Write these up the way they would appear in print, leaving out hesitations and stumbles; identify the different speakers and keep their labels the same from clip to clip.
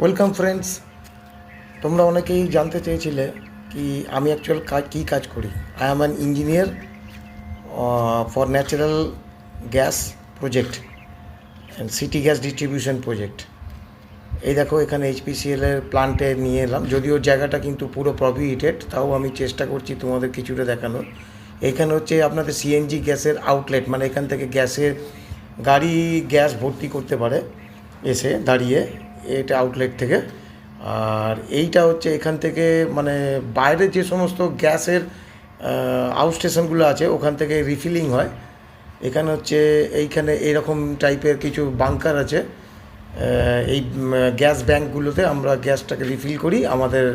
Speaker 1: Welcome friends. তোমরা অনেকেই জানতে চেয়েছিলে কি আমি অ্যাকচুয়াল কী কাজ করি। I am an engineer for natural gas project and city gas distribution project. এই দেখো এখানে এইচপিসিএলের প্লান্টে নিয়ে এলাম, যদিও জায়গাটা কিন্তু পুরো প্রভিহিটেড, তাও আমি চেষ্টা করছি তোমাদের কিছুটা দেখানোর। এখানে হচ্ছে আপনাদের সিএনজি গ্যাসের আউটলেট, মানে এখান থেকে গাড়ি গ্যাস ভর্তি করতে পারে এসে দাঁড়িয়ে, এটা আউটলেট থেকে। আর এইটা হচ্ছে এখান থেকে মানে বাইরে যে সমস্ত গ্যাসের আউট স্টেশনগুলো আছে ওখান থেকে রিফিলিং হয়। এখানে হচ্ছে এইখানে এইরকম টাইপের কিছু বাংকার আছে। এই গ্যাস ব্যাঙ্কগুলোতে আমরা গ্যাসটাকে রিফিল করি আমাদের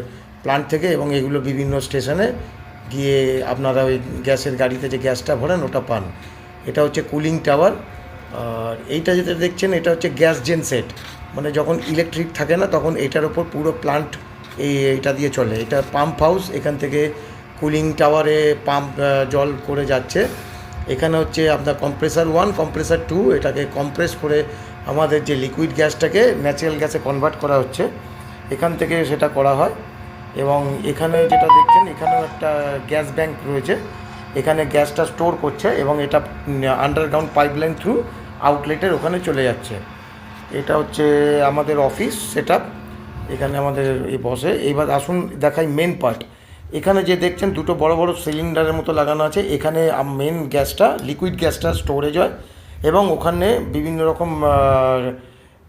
Speaker 1: প্লান্ট থেকে, এবং এগুলো বিভিন্ন স্টেশনে গিয়ে আপনারা ওই গ্যাসের গাড়িতে যে গ্যাসটা ভরেন ওটা পান। এটা হচ্ছে কুলিং টাওয়ার। আর এইটা যেটা দেখছেন এটা হচ্ছে গ্যাস জেন সেট, মানে যখন ইলেকট্রিক থাকে না তখন এটার ওপর পুরো প্লান্ট এইটা দিয়ে চলে। এটা পাম্প হাউস, এখান থেকে কুলিং টাওয়ারে পাম্প জল করে যাচ্ছে। এখানে হচ্ছে আপনার কম্প্রেসার 1, কম্প্রেসার 2, এটাকে কম্প্রেস করে আমাদের যে লিকুইড গ্যাসটাকে ন্যাচারাল গ্যাসে কনভার্ট করা হচ্ছে, এখান থেকে সেটা করা হয়। এবং এখানে যেটা দেখছেন এখানেও একটা গ্যাস ব্যাঙ্ক রয়েছে, এখানে গ্যাসটা স্টোর করছে এবং এটা আন্ডারগ্রাউন্ড পাইপলাইন থ্রু আউটলেটের ওখানে চলে যাচ্ছে। এটা হচ্ছে আমাদের অফিস সেটআপ, এখানে আমাদের এই বসে। এইবার আসুন দেখাই মেন পার্ট। এখানে যে দেখছেন দুটো বড় বড় সিলিন্ডারের মতো লাগানো আছে, এখানে মেন গ্যাসটা, লিকুইড গ্যাসটা স্টোরেজ হয় এবং ওখানে বিভিন্ন রকম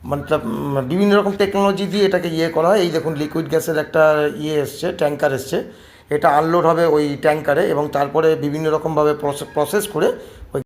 Speaker 1: মতলব বিভিন্ন রকম টেকনোলজি দিয়ে এটাকে করা হয়। এই দেখুন লিকুইড গ্যাসের একটা এসছে, ট্যাঙ্কার এসছে, এটা আনলোড হবে ওই ট্যাঙ্কারে এবং তারপরে বিভিন্ন রকমভাবে প্রসেস করে ওই